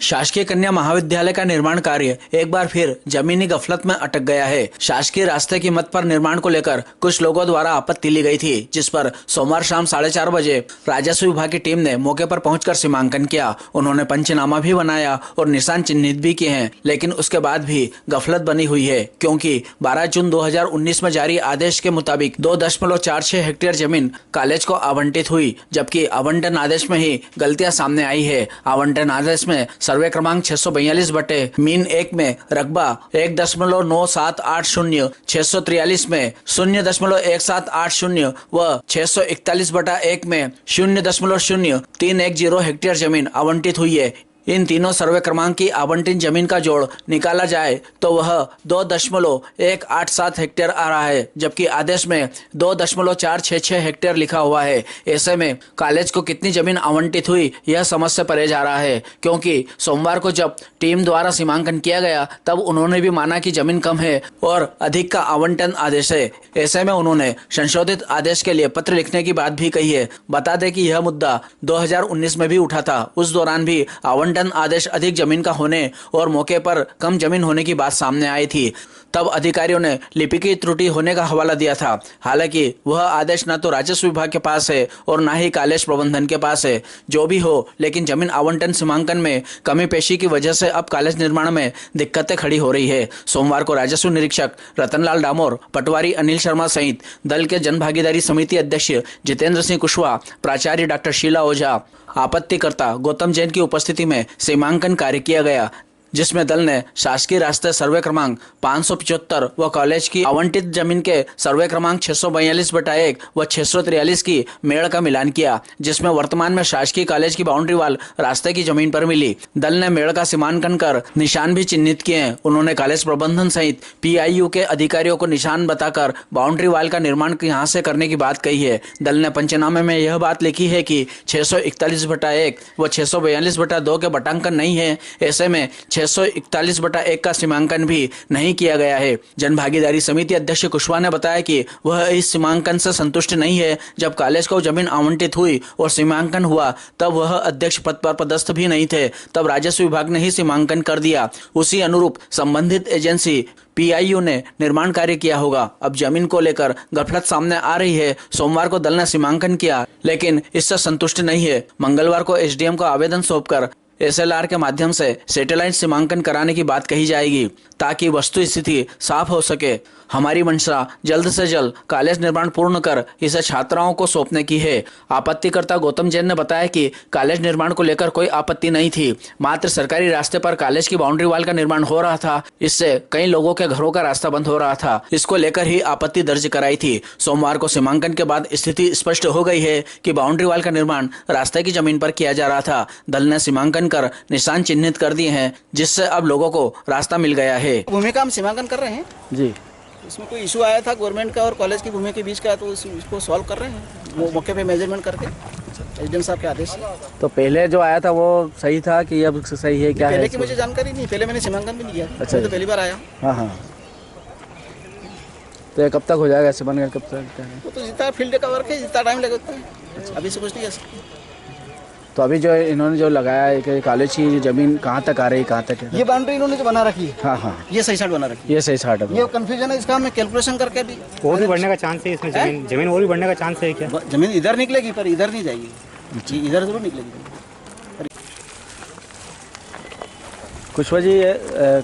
शासकीय कन्या महाविद्यालय का निर्माण कार्य एक बार फिर जमीनी गफलत में अटक गया है। शासकीय रास्ते की मत पर निर्माण को लेकर कुछ लोगों द्वारा आपत्ति ली गई थी, जिस पर सोमवार शाम 4:30 बजे राजस्व विभाग की टीम ने मौके पर पहुंचकर सीमांकन किया। उन्होंने पंचनामा भी बनाया और निशान चिन्हित भी किए हैं, लेकिन उसके बाद भी गफलत बनी हुई है, क्योंकि 12 जून 2019 में जारी आदेश के मुताबिक 2.46 हेक्टेयर जमीन कॉलेज को आवंटित हुई, जबकि आवंटन आदेश में ही गलतियां सामने आई है। आवंटन आदेश में सर्वे क्रमांक 642/-1 में रकबा 1.9780, 643 में 0.1780 व 641/1 में 0.0310 हेक्टेयर जमीन आवंटित हुई है। इन तीनों सर्वे क्रमांक की आवंटित जमीन का जोड़ निकाला जाए तो वह 2.187 हेक्टेयर आ रहा है, जबकि आदेश में 2.466 हेक्टेयर लिखा हुआ है। ऐसे में कॉलेज को कितनी जमीन आवंटित हुई यह समझ से परे जा रहा है, क्योंकि सोमवार को जब टीम द्वारा सीमांकन किया गया तब उन्होंने भी माना कि जमीन कम है और अधिक का आवंटन आदेश है। ऐसे में उन्होंने संशोधित आदेश के लिए पत्र लिखने की बात भी कही है। बता दें कि यह मुद्दा 2019 में भी उठा था। उस दौरान भी आवंटन आदेश अधिक जमीन का होने और मौके पर कम जमीन होने की बात सामने आई थी। तब अधिकारियों ने लिपि की त्रुटि होने का हवाला दिया था। हालांकि वह आदेश न तो राजस्व विभाग के पास है और न ही कॉलेज प्रबंधन के पास है। जो भी हो, लेकिन जमीन आवंटन सीमांकन में कमी पेशी की वजह से अब कॉलेज निर्माण में दिक्कतें खड़ी हो रही है। सोमवार को राजस्व निरीक्षक रतनलाल डामोर, पटवारी अनिल शर्मा सहित दल के जन भागीदारी समिति अध्यक्ष जितेंद्र सिंह कुशवाहा, प्राचार्य डॉक्टर शीला ओझा, आपत्तिकर्ता गौतम जैन की उपस्थिति में सीमांकन कार्य किया गया, जिसमें दल ने शासकीय रास्ते सर्वे क्रमांक 575 व कॉलेज की आवंटित जमीन के सर्वे क्रमांक 642/1 व 643 की मेड़ का मिलान किया, जिसमें वर्तमान में शासकीय कॉलेज की बाउंड्री वाल रास्ते की जमीन पर मिली। दल ने मेड़ का सीमांकन कर निशान भी चिन्हित किए हैं। उन्होंने कॉलेज प्रबंधन सहित PIU के अधिकारियों को निशान बताकर बाउंड्री वाल का निर्माण यहाँ से करने की बात कही है। दल ने पंचनामे में यह बात लिखी है कि 641/1 व 642/2 के बटांकन नहीं है। ऐसे में 641/1 का सीमांकन भी नहीं किया गया है। जन भागीदारी समिति अध्यक्ष कुशवाहा ने बताया कि वह इस सीमांकन से संतुष्ट नहीं है। जब कॉलेज को जमीन आवंटित हुई और सीमांकन हुआ तब वह अध्यक्ष पद पर पदस्थ भी नहीं थे। तब राजस्व विभाग ने ही सीमांकन कर दिया। उसी अनुरूप संबंधित एजेंसी PIU ने निर्माण कार्य किया होगा। अब जमीन को लेकर गफलत सामने आ रही है। सोमवार को दल ने सीमांकन किया, लेकिन इससे संतुष्ट नहीं है। मंगलवार को SDM को आवेदन सौंपकर SLR के माध्यम से सैटेलाइट सीमांकन कराने की बात कही जाएगी, ताकि वस्तु स्थिति साफ हो सके। हमारी मंशा जल्द से जल्द कॉलेज निर्माण पूर्ण कर इसे छात्राओं को सौंपने की है। आपत्तिकर्ता गौतम जैन ने बताया कि कॉलेज निर्माण को लेकर कोई आपत्ति नहीं थी, मात्र सरकारी रास्ते पर कॉलेज की बाउंड्री वाल का निर्माण हो रहा था। इससे कई लोगों के घरों का रास्ता बंद हो रहा था। इसको लेकर ही आपत्ति दर्ज कराई थी। सोमवार को सीमांकन के बाद स्थिति स्पष्ट हो गई है कि बाउंड्री वाल का निर्माण रास्ते की जमीन पर किया जा रहा था। दल ने सीमांकन कर निशान चिन्हित कर दिए हैं, जिससे अब लोगों को रास्ता मिल गया है। भूमि का हम सीमांकन कर रहे हैं जी। इसमें कोई इशू आया था गवर्नमेंट का और कॉलेज की भूमि के बीच का, तो इसको सॉल्व कर रहे हैं वो मौके पे मेजरमेंट करके SDM साहब के आदेश से। तो पहले जो आया था वो सही था कि अब सही है क्या है? पहले की मुझे जानकारी नहीं, पहले मैंने सीमांकन भी नहीं किया। अच्छा, तो पहली बार आया। हाँ। तो ये कब तक हो जाएगा ऐसे बनकर? कब तक? तो जितना फील्ड का वर्क है जितना टाइम लगता है, अभी से कुछ नहीं कर सकते। तो अभी जो इन्होंने जो लगाया है कि कॉलेज की जमीन कहाँ तक आ रही है, कहाँ तक है? ये बाउंड्री इन्होंने जो बना रखी है, हाँ, ये सही साइड बना रखी है। ये सही साइड है। ये कंफ्यूजन है इसका, मैं कैलकुलेशन करके भी और भी बढ़ने का चांस है इसमें। जमीन और भी बढ़ने का चांस है क्या? जमीन इधर निकलेगी पर इधर नहीं जाएगी, इधर जरूर निकलेगी। कुशवाहा जी,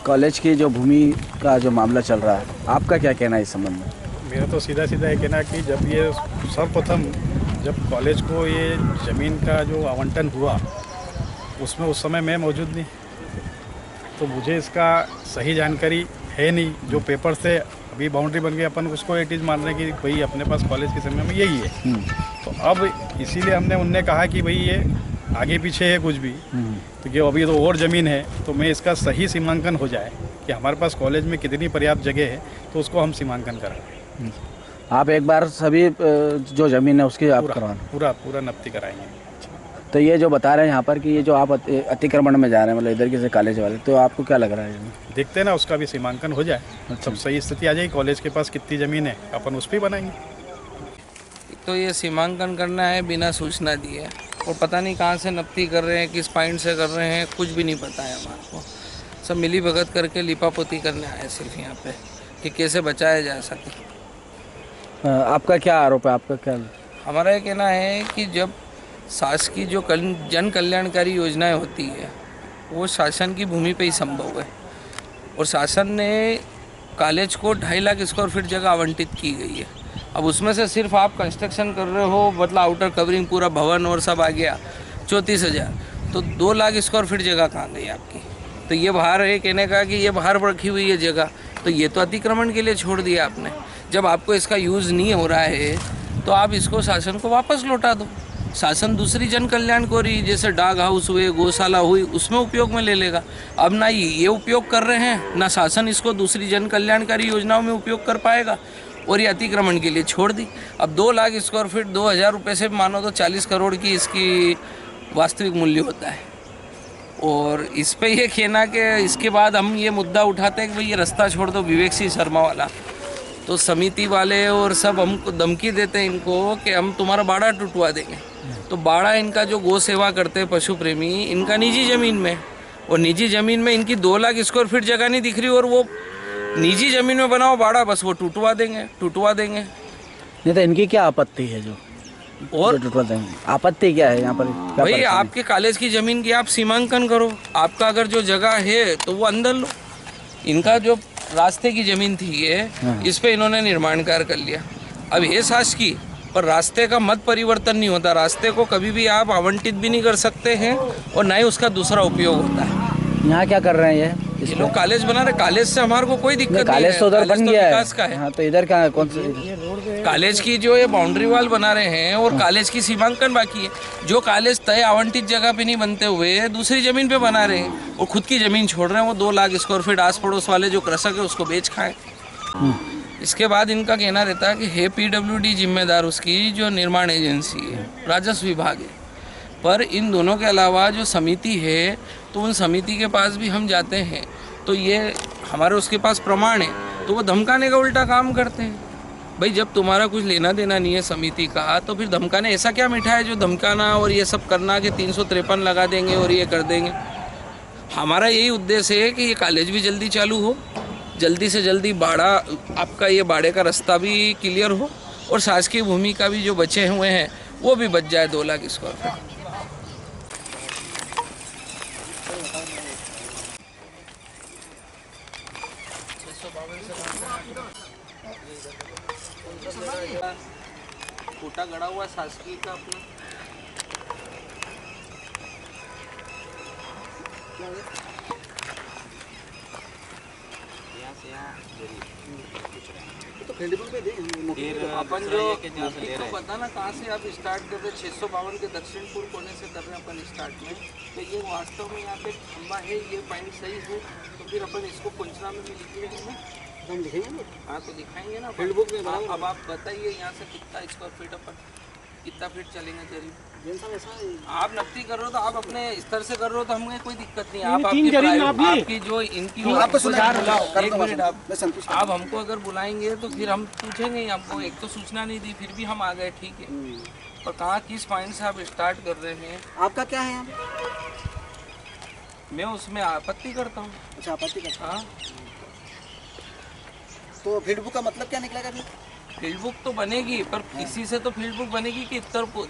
कॉलेज की जो भूमि का जो मामला चल रहा है, आपका क्या कहना है इस संबंध में? मेरा तो सीधा ये कहना कि जब ये सर्वप्रथम जब कॉलेज को ये ज़मीन का जो आवंटन हुआ उसमें उस समय मैं मौजूद नहीं, तो मुझे इसका सही जानकारी है नहीं। जो पेपर से अभी बाउंड्री बन गई, अपन उसको इट इज़ मान रहे हैं कि भाई अपने पास कॉलेज की समय में यही है। तो अब इसीलिए उनने कहा कि भाई ये आगे पीछे है कुछ भी, तो ये अभी तो और ज़मीन है, तो मैं इसका सही सीमांकन हो जाए कि हमारे पास कॉलेज में कितनी पर्याप्त जगह है, तो उसको हम सीमांकन कराएं। आप एक बार सभी जो ज़मीन है उसकी आप करवाना पूरा नफ्ती कराएंगे। तो ये जो बता रहे हैं यहाँ पर कि ये जो आप अतिक्रमण में जा रहे हैं, मतलब इधर के कॉलेज वाले, तो आपको क्या लग रहा है? देखते हैं ना, उसका भी सीमांकन हो जाए। सब सही स्थिति आ जाएगी, कॉलेज के पास कितनी ज़मीन है अपन उस पर बनाएंगे। तो ये सीमांकन करना है बिना सूचना दिए, और पता नहीं कहाँ से नपती कर रहे हैं, किस पॉइंट से कर रहे हैं, कुछ भी नहीं पता है हमारे को। सब मिली भगत करके लिपापोती करने आए सिर्फ यहाँ पे कि कैसे बचाया जा सके। आपका क्या आरोप है, आपका क्या? हमारा ये कहना है कि जब शासकीय जो जन कल्याणकारी योजनाएं होती है वो शासन की भूमि पे ही संभव है, और शासन ने कॉलेज को 2.5 लाख स्क्वायर फीट जगह आवंटित की गई है। अब उसमें से सिर्फ आप कंस्ट्रक्शन कर रहे हो, मतलब आउटर कवरिंग पूरा भवन और सब आ गया 34,000, तो 2 लाख स्क्वायर फीट जगह कहाँ गई आपकी? तो ये बाहर है कहने का कि ये बाहर रखी हुई है जगह, तो ये तो अतिक्रमण के लिए छोड़ दिया आपने। जब आपको इसका यूज़ नहीं हो रहा है तो आप इसको शासन को वापस लौटा दो। शासन दूसरी जन कल्याणकारी जैसे डाक हाउस हुए, गौशाला हुई, उसमें उपयोग में ले लेगा। अब ना ये उपयोग कर रहे हैं, ना शासन इसको दूसरी जन कल्याणकारी योजनाओं में उपयोग कर पाएगा, और ये अतिक्रमण के लिए छोड़ दी। अब 2 लाख स्क्वायर फीट 2,000 रुपये से मानो तो 40 करोड़ की इसकी वास्तविक मूल्य होता है। और इस पे ये कहना कि इसके बाद हम ये मुद्दा उठाते हैं कि भाई ये रास्ता छोड़ दो, विवेक सिंह शर्मा वाला, तो समिति वाले और सब हमको धमकी देते हैं इनको कि हम तुम्हारा बाड़ा टूटवा देंगे। तो बाड़ा इनका जो गौ सेवा करते हैं पशु प्रेमी, इनका निजी ज़मीन में, और निजी ज़मीन में इनकी 2 लाख स्क्वायर फीट जगह नहीं दिख रही, और वो निजी ज़मीन में बनाओ बाड़ा, बस वो टूटवा देंगे। नहीं तो इनकी क्या आपत्ति है जो और टूटवा देंगे? आपत्ति क्या है यहाँ पर? क्या भाई परेशानी? आपके कॉलेज की ज़मीन की आप सीमांकन करो, आपका अगर जो जगह है तो वो अंदर लो। इनका जो रास्ते की ज़मीन थी ये, इस पे इन्होंने निर्माण कार्य कर लिया। अब ये शासकीय, पर रास्ते का मत परिवर्तन नहीं होता। रास्ते को कभी भी आप आवंटित भी नहीं कर सकते हैं, और ना ही उसका दूसरा उपयोग होता है। यहाँ क्या कर रहे हैं ये लोग कॉलेज बना रहे, कॉलेज से हमारे को कोई दिक्कत नहीं है। कॉलेज तो उधर बन गया विकास का है। हाँ, तो इधर क्या कौन सा कॉलेज की जो ये बाउंड्री वॉल बना रहे हैं, और कॉलेज की सीमांकन बाकी है। जो कॉलेज तय आवंटित जगह पे नहीं बनते हुए दूसरी जमीन पे बना रहे हैं, और खुद की जमीन छोड़ रहे हैं। वो 2 लाख स्क्वायर फीट आस पड़ोस वाले जो कृषक है उसको बेच खाएं। इसके बाद इनका कहना रहता है कि है PWD जिम्मेदार, उसकी जो निर्माण एजेंसी है, राजस्व विभाग है। पर इन दोनों के अलावा जो समिति है, तो उन समिति के पास भी हम जाते हैं तो ये हमारे उसके पास प्रमाण है, तो वो धमकाने का उल्टा काम करते हैं। भाई जब तुम्हारा कुछ लेना देना नहीं है समिति का, तो फिर धमकाने ऐसा क्या मिठा है जो धमकाना और ये सब करना कि 353 लगा देंगे और ये कर देंगे। हमारा यही उद्देश्य है कि ये कॉलेज भी जल्दी चालू हो, जल्दी से जल्दी बाड़ा, आपका ये बाड़े का रास्ता भी क्लियर हो, और शासकीय भूमि का भी जो बचे हुए हैं वो भी बच जाए 2 लाख स्क्वायर फीट। छोटा गड़ा हुआ शासकीय का अपना अपन जो तो पता ना कहाँ से आप स्टार्ट कर रहे, 652 के दक्षिण पूर्व कोने से कर रहे हैं अपन स्टार्ट में। तो ये वास्तव में यहाँ पे खंबा है, ये पॉइंट सही है, तो फिर अपन इसको पंचनामे में लिखेंगे ना, हम लिखेंगे ना। हाँ तो दिखाएंगे ना फील्ड बुक में। अब आप बताइए यहाँ से कितना स्क्वायर फीट अपन कितना फीट चलेंगे जरिए? आप नकदी कर रहे हो तो आप अपने स्तर से कर रहे हो तो हमें कोई दिक्कत नहीं। आप आपकी जो इनकी एक मिनट आप हमको अगर बुलाएंगे तो फिर हम पूछेंगे आपको। एक तो सूचना नहीं दी, फिर भी हम आ गए, ठीक है। और कहाँ किस पॉइंट से आप स्टार्ट कर रहे हैं? आपका क्या है यहाँ? मैं उसमें आपत्ति करता हूँ। अच्छा, आपत्ति करता हूँ। हाँ, तो फील्ड बुक का मतलब क्या निकलेगा फिर? फील्ड बुक तो बनेगी, पर इसी से तो फील्ड बुक बनेगी कि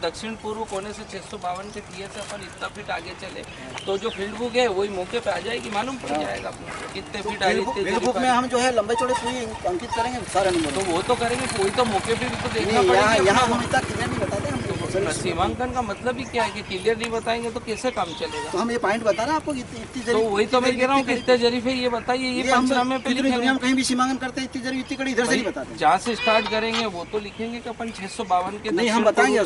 दक्षिण पूर्व कोने से 652 के टीए से अपन इतना फीट आगे चले, तो जो फील्ड बुक है वही मौके पे आ जाएगी, मालूम पड़ जाएगा अपने कितने फीट आगे। फील्ड बुक में हम जो है लंबे चौड़े पूरी अंकित करेंगे सारे नंबर, तो वो तो करेंगे, वही तो मौके पे भी तो देखना पड़ेगा। यहाँ हम इतना क्लियर नहीं बताते हम। सीमांकन का मतलब ही क्या है कि क्लियर नहीं बताएंगे तो कैसे काम चलेगा? तो हम ये पॉइंट बता रहे हैं आपको, इतनी तो वही तो मैं कह रहा हूँ कितने जरीफ है ये बताइए। ये पंचनामे पे लिखेंगे, हम कहीं भी सीमांकन करते हैं इतनी जरी इतनी कड़ी, इधर से नहीं बताते। जहाँ से स्टार्ट करेंगे वो तो लिखेंगे कि अपन 652 के नहीं, हम बताएंगे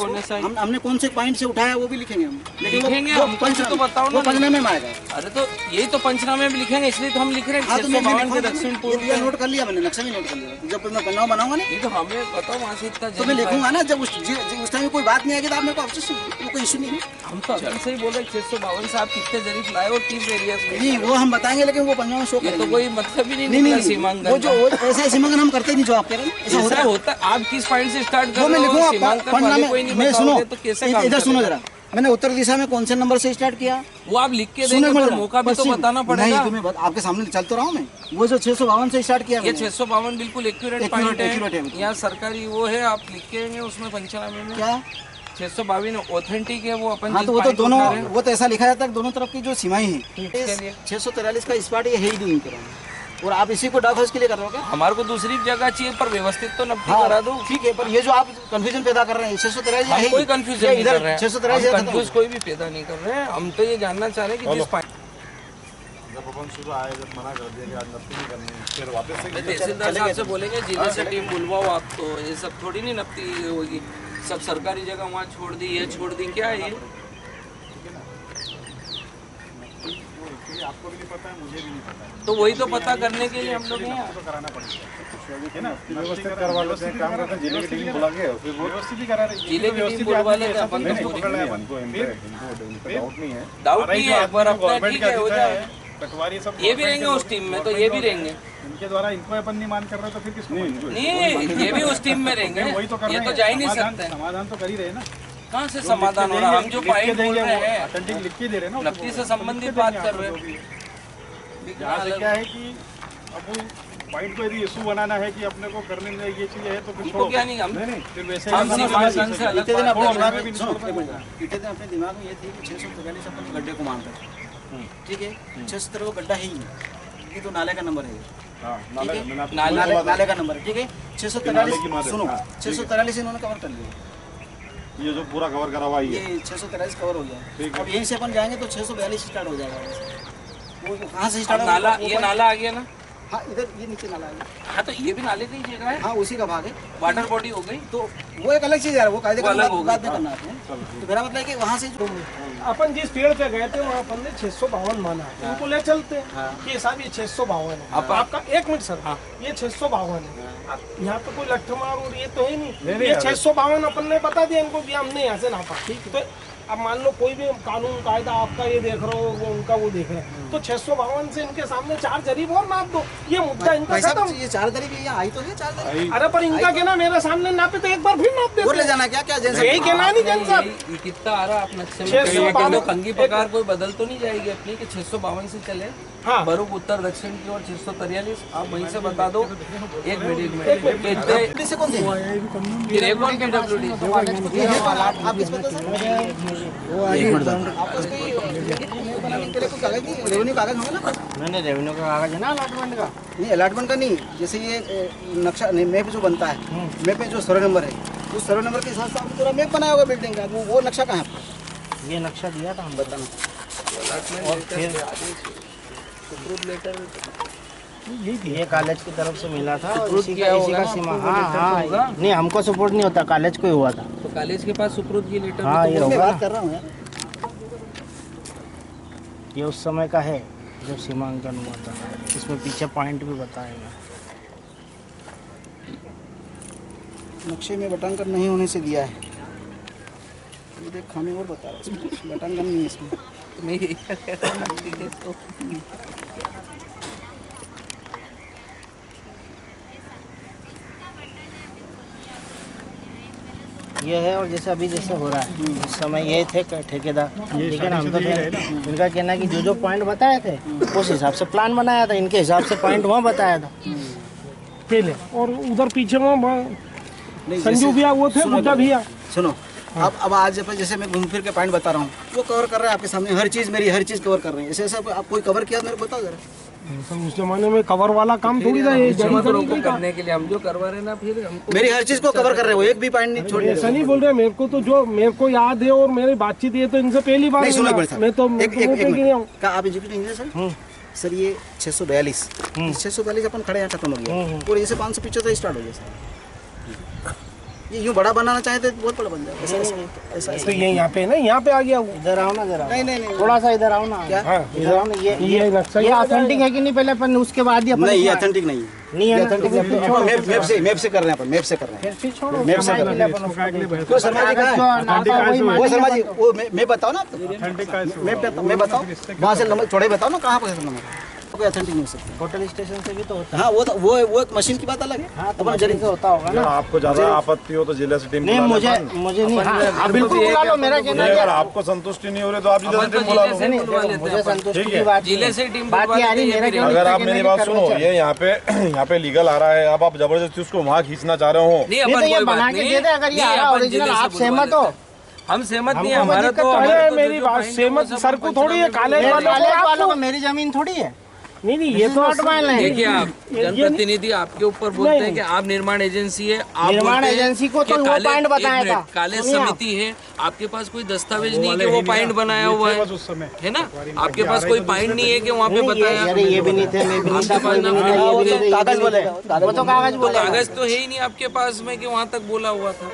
हमने कौन से पॉइंट से उठाया वो भी लिखेंगे हम। लिखेंगे हम तो बताओ ना, पंचनामे में आएगा। अरे तो यही तो पंचनामे में लिखेंगे, इसलिए तो हम लिख रहे हैं 652 के दक्षिण पूर्व। नोट कर लिया मैंने, नक्शा भी नोट कर लिया। जब मैं पन्ना बनाऊंगा ना, ये तो हमें बताओ वहाँ से इतना तो मैं लिखूंगा ना। जब उस टाइम कोई बात नहीं आएगी तो आप मेरे को कोई इशू नहीं है। हम तो अभी से ही बोल रहे 652 से आप कितने जरीफ लाए और किस एरिया से? नहीं, वो हम बताएंगे, लेकिन वो पंचनामा शो ये तो कोई मतलब ही नहीं सीमांकन। वो जो ऐसा सीमांकन हम करते नहीं जो आप कह रहे हैं, ऐसा होता। आप किस पॉइंट से स्टार्ट कर रहे हो? मैं लिखूंगा सीमांकन वाले कोई नहीं मैं सुनो तो कैसे काम इधर सुनो जरा। मैंने उत्तर दिशा में कौन से नंबर से स्टार्ट किया? वो आप लिख के सुनो देंगे पर मेरा, मौका भी तो पश्चिम। बताना पड़ेगा। नहीं, तुम्हें आपके सामने चल तो रहा हूँ मैं। वो जो 652 से स्टार्ट किया ये मैंने। 652 बिल्कुल एक्यूरेट Accurate पॉइंट है। है। यहाँ सरकारी वो है, आप लिख के देंगे उसमें पंचनामे में। क्या? 652 ऑथेंटिक है वो अपन। हाँ, तो वो तो दोनों, वो तो ऐसा लिखा जाता है दोनों तरफ की जो सीमाएं हैं। इसके लिए 643 का स्पॉट ये है ही नहीं करा, और आप इसी को डाकघर के लिए कर रहे हो क्या? हमारे को दूसरी जगह चाहिए पर व्यवस्थित तो नब्बे हाँ, करा दो। ठीक है, पर ये जो आप कंफ्यूजन पैदा कर रहे हैं 643 हम कोई कंफ्यूजन नहीं कर रहे हैं, 643 हम कंफ्यूज कोई भी पैदा नहीं कर रहे हैं। हम तो ये जानना चाह रहे हैं कि जिस जब अपन सुबह आए, जब मना कर दिया कि आज नफ्ती नहीं करनी, फिर वापस से तहसीलदार साहब से बोलेंगे जिले से टीम बुलवाओ आप, तो ये सब थोड़ी नहीं नफ्ती होगी। सब सरकारी जगह वहाँ छोड़ दी, ये छोड़ दी, क्या है ये? आपको भी नहीं पता है, मुझे भी नहीं पता है, तो वही तो पता करने के लिए हम लोग हैं। तो कराना पड़ेगा, है ना? व्यवस्थित करवा लेते हैं, काम करते हैं, जिले की टीम बुला के फिर वो व्यवस्थित ही करा रही है। जिले की टीम बुलवा लेते हैं अपन, तो पकड़ लिया हमको, इनको डाउट नहीं है। डाउट नहीं है, पर अपना ठीक है, हो जाए। पटवारी सब ये भी रहेंगे उस टीम में, तो ये भी रहेंगे। इनके द्वारा इनको अपन नहीं मान कर रहे, तो फिर किसको मानेंगे? नहीं, ये भी उस टीम में रहेंगे। वही तो कर ये रहे तो हैं, जा ही नहीं समाधान- सकते। समाधान तो कर ही रहे ना, कहाँ से समाधान हो रहा है? हम जो पॉइंट बोल रहे हैं ऑथेंटिक लिख के दे रहे हैं ना, नफ्ती से संबंधित बात कर रहे हैं। यहाँ से क्या है कि अब वो पॉइंट को यदि इशू बनाना है कि अपने को करने में ये चीज़ है, तो फिर हमको छोड़ो। क्या नहीं, हम नहीं, फिर वैसे हम ही सिविल से अलग इतने दिन बात अपने कर दिमाग रहे हैं। में सुनो, इतने दिन अपने दिमाग में ये थी कि 643 अपन गड्ढे को मानते हैं, ठीक है? 617 को गड्ढा है ही नहीं, ये तो नाले का नंबर है, हाँ, ठीक है? मैंने आपको नाले का नंबर है, ठीक है? नाले की 643 बात है, सुनो, हाँ, 643 इन्होंने कवर कर लिया, ये जो पूरा कवर करा हुआ ही है। ये 643 कवर हो गया। ठीक है। अब यहीं से अपन जाएंगे तो 642 स्टार्ट हो जाएगा वहाँ से। वो कहाँ से अब स्टार्ट नाला, ये नाला आ गया ना? हाँ, इधर ये नीचे नाला है। हाँ, तो ये भी नाले का ही जगह है। हाँ, उसी का भाग है। वाटर बॉडी हो गई। तो वो एक अलग चीज़ है, वो कायदे वो का अलग हो बात गई, नहीं करना है। तो मेरा मतलब है कि वहाँ से जो अपन जिस पेड़ पे गए थे वहाँ अपन ने 652 माना, उनको ले चलते हैं कि साहब ये 652 है। आपका 1 मिनट सर, ये 652 है। अब यहाँ पे कोई लट्ठमार और ये तो है नहीं, ये 652 अपन ने बता दिया इनको कि हमने यहाँ से नापा। तो अब मान लो कोई भी कानून कायदा आपका ये देख रहे हो, वो उनका वो देख रहे हैं, तो 652 से इनके सामने 4 जरीब और नाप दो, ये मुद्दा इनका भाई साहब, खत्म। ये 4 तरीके यहाँ आई तो है 4 तरीके। अरे पर इनका कहना मेरे सामने नापे तो एक बार फिर नाप और ले देते। जाना क्या क्या जैसे यही कहना है नहीं जन साहब। ये कितना आ रहा है अपना? 652 कंगी पकार कोई बदल तो नहीं जाएगी अपनी कि 652 से चले? हाँ। बरूक उत्तर दक्षिण की ओर 643। आप वहीं से बता दो। एक मिनट कितने से कौन थे? ये कौन PWD? ये है पर आप किस पता से? आपको कोई बनाने के लिए कोई कागज नहीं, रेवेन्यू कागज होंगे ना? नहीं, रेवेन्यू का कागज है ना अलॉटमेंट का। नहीं, अलॉटमेंट का नहीं, जैसे ये नक्शा मैप जो बनता है, मैप में जो सर्वे नंबर है, उस सर्वे नंबर के हिसाब से आपने पूरा मैप बनाया होगा बिल्डिंग का, वो नक्शा कहाँ है? ये नक्शा दिया था हम बताना। ये कॉलेज की तरफ से मिला था और सुप्रूद इसी किया का इसी होगा का ना, सीमा। आपको हाँ लेटर हाँ, होगा? नहीं हमको सपोर्ट नहीं होता, कॉलेज को ही हुआ था। तो कॉलेज के पास सुप्रूद की लेटर हाँ, भी ये तो मैं होगा। बात कर रहा हूँ यार। ये उस समय का है जब सीमांकन हुआ था, इसमें पीछे पॉइंट भी बताएगा। नक्शे में बटांकन नहीं होने से दिया है, ये देख खामी और बता रहा है इसमें, बटांकन नहीं है इसमें। तो मैं यही कह रहा हूँ, ठीक है, तो ये है, और जैसे अभी जैसे हो रहा है उस समय ये थे ठेकेदार, ठीक है ना, हम तो थे। इनका कहना है कि जो जो पॉइंट बताए थे उस हिसाब से प्लान बनाया था, इनके हिसाब से पॉइंट वहाँ बताया था पहले, और उधर पीछे वहाँ नहीं, संजू जैसे- भैया वो थे, सुनो बुड्ढा भैया। सुनो, अब आज जैसे मैं घूम फिर के पॉइंट बता रहा हूँ, वो कवर कर रहा है आपके सामने, हर चीज़ मेरी हर चीज़ कवर कर रहे हैं। ऐसे ऐसा आप कोई कवर किया मेरे को बताओ जरा। तो उस जमाने में कवर वाला काम थोड़ी था, ये जमा जमा रोको करने के लिए हम जो करवा रहे हैं ना, फिर हमको मेरी हर चीज़ को कवर कर रहे हो, एक भी पॉइंट नहीं छोड़ ऐसा नहीं बोल रहे। मेरे को तो जो मेरे को याद है और मेरी बातचीत ये तो इनसे पहली बार नहीं, सुनो एक मिला। Minute sir. मैं तो एक मुंह पे मिनट। गिरा हूँ। क्या आप एजुकेटेड इंजीनियर सर? सर ये 642 642 अपन खड़े हैं, खत्म हो गया, और ये से 575 स्टार्ट हो गया सर। ये यूँ बड़ा बनाना चाहे तो बहुत बड़ा बन जाए। ऐसा तो ये यहाँ पे ना, यहाँ पे आ गया वो। इधर आओ ना जरा, नहीं नहीं नहीं थोड़ा सा इधर आओ ना। क्या? इधर आओ ना। ये नक्शा ये ऑथेंटिक है कि नहीं पहले अपन उसके बाद ही अपन नहीं, ये ऑथेंटिक नहीं नहीं है ना, ऑथेंटिक तो नहीं। छोड़ो। मैप से कर रहे हैं अपन, मैप से कर रहे हैं। फिर छोड़ो, मैप से समय कर के लिए अपन उसको देखें। वो शर्मा जी कहाँ है? नापा वही वो मानेंगे शर्मा जी, अपन। वो मैं बताओ ना, मैं बताओ, वहाँ से नंबर थोड़े बताओ ना, कहाँ पर नंबर कोई अथेंटिक नहीं हो सकती। होटल स्टेशन से भी तो होता है। हाँ वो एक मशीन की बात अलग है। हाँ तो मशीन से होता होगा ना। आपको ज्यादा आपत्ति हो तो जिला से टीम नहीं मुझे नहीं। हाँ बिल्कुल बुला लो, मेरा कहना है अगर आपको संतुष्टि नहीं हो रही तो आप जिला से टीम बुला लो। मुझे संतुष्टि की बात जिले से टीम बात ये आ रही, मेरा कहना अगर है आप कि मेरी बात कर्मचारी- सुनो, ये यहाँ पे लीगल आ रहा है, अब आप जबरदस्ती उसको वहाँ खींचना चाह रहे हो। नहीं नहीं तो अपन ये कोई बात बना के नहीं, दे दे, अगर ये आ रहा अपन ओरिजिनल, जिले से आप बुलवा सहमत हो? लेते हैं। हम सहमत नहीं, हमको कोई हमारा दिक्कत तो तो है, हमारा तो मेरी जो बात फाइन है, सहमत वो सब सर को पंचनामे थोड़ी है, में कॉलेज बोला वालों जाएगा। वालों को मेरी जमीन थोड़ी है। नहीं ये तो अटवाइल है। देखिए आप जनप्रतिनिधि आपके ऊपर बोलते हैं कि आप निर्माण एजेंसी है, आप निर्माण बोलते हैं एजेंसी को कि तो वो काले- पॉइंट एक बताया मिनट, था। काले सुनिए आप। समिति है, आपके पास कोई दस्तावेज नहीं है कि वो पॉइंट बनाया हुआ है, बस उस समय है ना? आपके पास कोई पॉइंट नहीं है कि वहाँ पे बताया। अरे ये भी नहीं थे, मैं भी नहीं था, कोई भी नहीं था, ये भी नहीं थे, कागज बोलेगा, वो तो कागज तो बोलेगा। कागज तो है ही नहीं आपके पास में कि वहाँ तक बोला हुआ था।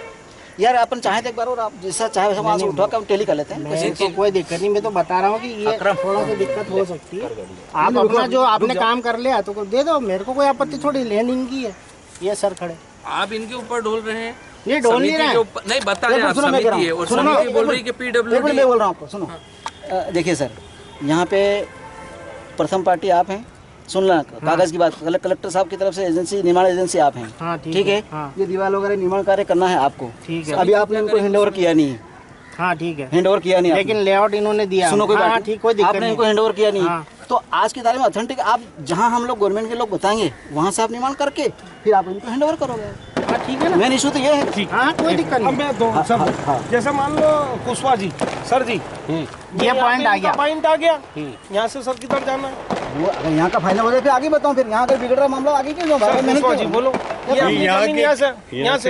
यार अपन चाहे तो एक बार और आप जैसा चाहे वैसा वहाँ से उठा के हम टेली कर लेते हैं। मेरे को कोई दिक्कत नहीं, मैं तो बता रहा हूँ कि ये थोड़ा सा दिक्कत हो सकती है। आप अपना जो आपने काम कर लिया तो दे दो, मेरे को कोई आपत्ति थोड़ी, लैंड इनकी है। ये सर खड़े आप इनके ऊपर डोल रहे हैं, ये डोल नहीं समिति रहे के हैं। ऊपर नहीं बता रहे, आप सुनो, मैं कह रहा समिति है हूँ। और सुनो, समिति एक बोल मिनट, रही है कि एक मिनट मैं पीडब्ल्यूडी। बोल रहा हूँ आपको, सुनो। देखिए सर, यहाँ पे प्रथम पार्टी आप हैं, सुन ला कागज की बात, कलेक्टर साहब की तरफ से एजेंसी, निर्माण एजेंसी आप हैं। हाँ ठीक है, हाँ ये दीवार वगैरह निर्माण कार्य करना है आपको। ठीक है। अभी आपने इनको हैंड ओवर किया नहीं है, हाँ ठीक है, हैंड ओवर किया नहीं लेकिन लेआउट इन्होंने दिया। सुनो कोई हाँ, बात हाँ, नहीं, ठीक, कोई दिक्कत आपने नहीं। इनको हैंड ओवर किया नहीं। हाँ। तो आज की तारीख में ऑथेंटिक आप जहाँ हम लोग गवर्नमेंट के लोग बताएंगे वहाँ से आप निर्माण करके फिर आप इनको हैंड ओवर करोगे। हाँ ठीक है ना, मेन इशू तो ये है। हाँ कोई दिक्कत अब नहीं। मैं दो सब जैसे मान लो कुशवाहा जी, सर जी ये पॉइंट आ गया। पॉइंट आ गया, यहाँ से सर किधर जाना है? वो अगर यहाँ का फाइनल हो जाए फिर आगे बताऊँ, फिर यहाँ का बिगड़ रहा मामला आगे क्यों जाऊँ? सर कुशवाहा जी बोलो, ये अपनी जमीन यहाँ से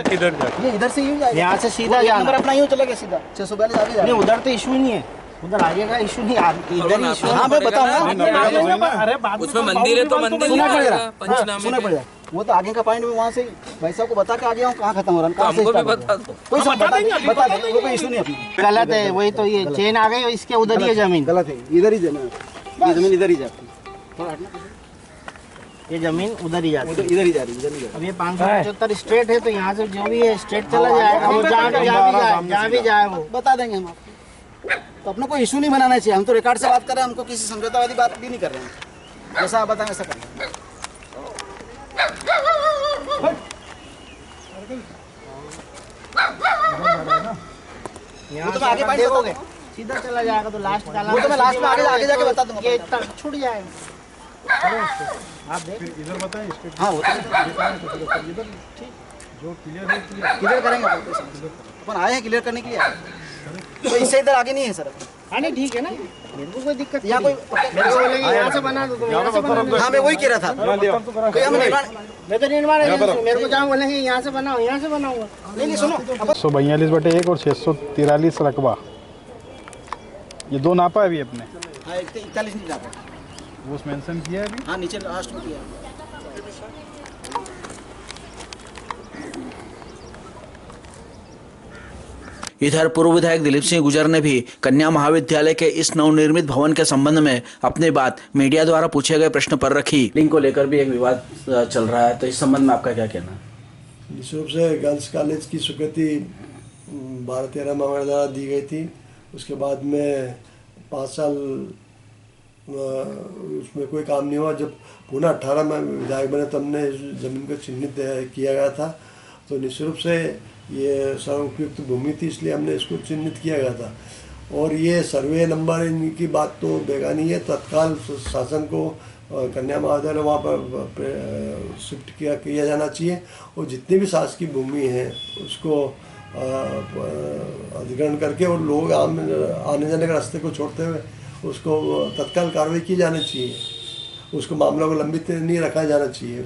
ये इधर से यूँ जाएगा, यहाँ से सीधा नंबर जाना। अपना यूँ चलेगा सीधा 642 आगे नहीं जाएगा। उधर तो इशू ही नहीं है, उधर आगे का इशू नहीं, इधर ही इशू है। हाँ मैं बताऊँगा, अरे बाद में उसमें मंदिर है तो मंदिर सुना लिखा पड़ेगा, रहेगा पंचनामे सुना में। पड़ेगा। वो तो आगे का पॉइंट में वहाँ से भाई साहब को बता के आ गया हूँ कहाँ खत्म हो रहा है, तो कहाँ से हमको भी start हो बता रहा है। दो। कोई सब बता देंगे, वो कोई इशू नहीं अपना। गलत है, वही तो ये चेन आ गई और इसके उधर ही है जमीन। गलत है, इधर ही देना है, ये जमीन इधर ही जाती है, ये जमीन उधर ही जाती है। इधर ही जा रही है, इधर ही जा अब ये 575 स्ट्रेट है तो यहाँ से जो भी है स्ट्रेट चला जाएगा, वो जहाँ भी जाए वो। रही है। बता देंगे हम आपको, तो अपना कोई इशू नहीं बनाना चाहिए। हम तो रिकॉर्ड से बात कर रहे हैं, हमको किसी समझौतावादी बात भी नहीं कर रहे हैं। जैसा आप बताएं वैसा करें। यहाँ तो मैं आगे पॉइंट देखोगे बताऊंगा। सीधा चला जाएगा तो लास्ट डाला, वो तो मैं लास्ट में आगे जाके बता दूंगा। ये इतना छूट जाएगा। आप देख, इधर बताएं, स्टेट हाँ वो तो जो क्लियर है क्लियर। क्लियर करेंगे अपन आए हैं क्लियर करने के लिए आए हैं। तो इससे इधर आगे नहीं है सर। हाँ नहीं ठीक है ना, मेरे को कोई दिक्कत यहाँ नहीं कोई है। मेरे को बोलेंगे यहाँ से बना दो तो यहाँ से बना दो। हाँ मैं वही कह रहा था, कोई हम निर्माण मैं तो निर्माण एजेंसी हूँ, मेरे को जहाँ बोलेंगे यहाँ से बनाओ, यहाँ से बनाऊंगा। नहीं सुनो, 142/1 और 643 रकबा, ये दो नापा है अभी अपने, हाँ 41 नहीं जाता, वो मेंशन किया है अभी। हाँ नीचे लास्ट में किया। इधर पूर्व विधायक दिलीप सिंह गुर्जर ने भी कन्या महाविद्यालय के इस नवनिर्मित भवन के संबंध में अपनी बात मीडिया द्वारा पूछे गए प्रश्न पर रखी। लिंक को लेकर भी एक विवाद चल रहा है, तो इस संबंध में आपका क्या कहना है? निश्चित रूप से गर्ल्स कॉलेज की स्वीकृति 12-13 मामले द्वारा दी गई थी। उसके बाद में 5 साल उसमें कोई काम नहीं हुआ। जब पुनः 18 में विधायक बने तब हमने इस जमीन को चिन्हित किया गया था। तो निश्चित रूप से ये सर्व उपयुक्त भूमि थी, इसलिए हमने इसको चिन्हित किया गया था। और ये सर्वे नंबर इनकी बात तो बेगानी है। तत्काल शासन को कन्या महाविद्यालय वहाँ पर शिफ्ट किया जाना चाहिए और जितनी भी शासकीय भूमि है उसको अधिग्रहण करके और लोग आने जाने के रास्ते को छोड़ते हुए उसको तत्काल कार्रवाई की जानी चाहिए। उसको मामला को लंबित नहीं रखा जाना चाहिए।